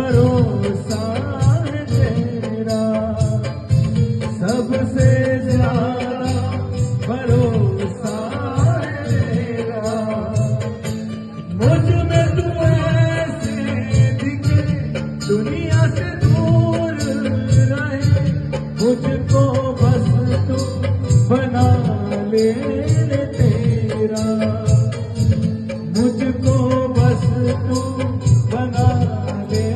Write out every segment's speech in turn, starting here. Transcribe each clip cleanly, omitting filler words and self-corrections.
भरोसा है तेरा, सबसे ज्यादा भरोसा है तेरा। मुझ में तू ऐसे दिखे, दुनिया से दूर रहे, मुझको बस तू बना ले तेरा, मुझको बस तू बना ले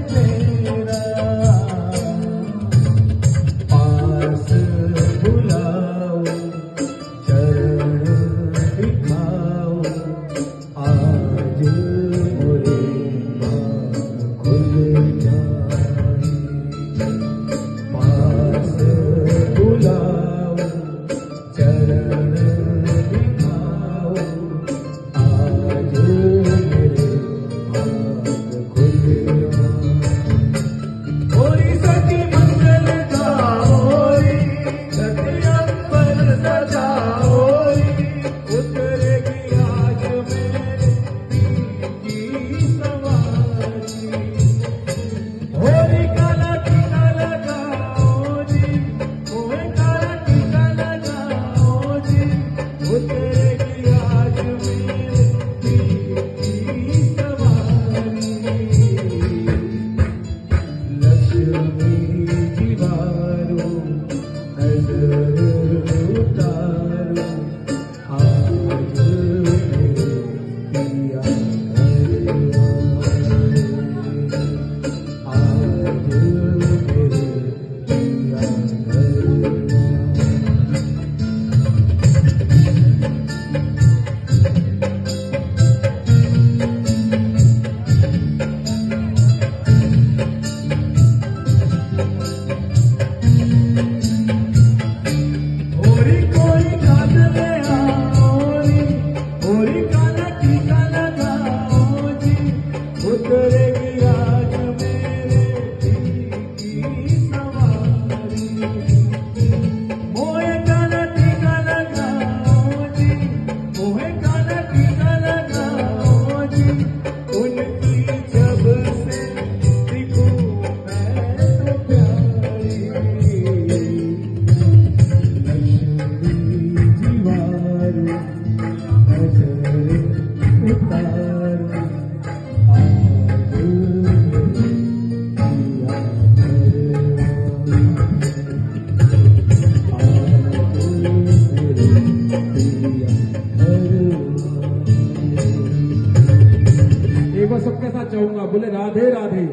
तेरा। पास बुलाओ, चरण दिखाओ, आज मोरे बाग खुल जाए। पास बुलाओ, चरण दिखाओ, आज मेरे भाग खुल जाए। होरी सखी मंगल गाओरी, सखिया पर सजाओरी, उतरेगी आज मेरे पीर की सवारी। होरी काला टीका लगाओ जी, ओए काला टीका लगाओ जी, उतरेगी आज मेरे पीर की सवारी। लक्ष्मी दीवारो नजर उतारो, आज मेरे पिया घर आए, आज मेरे पिया घर होरी कोई खाद में आओरी, होरी काला टीका लगाओ जी, उतरेगी आज मेरे पीर की सवारी। मोहे काला टीका लगाओ जी, मोहे काला टीका लगाओ जी, उनकी जब से दिखूं मैं तो प्यारी। दीवारो नजर उतारो, आज मेरे पिया घर आए, आज मेरे पिया घर आए। एक बार सबके साथ चाहूंगा, बोले राधे राधे।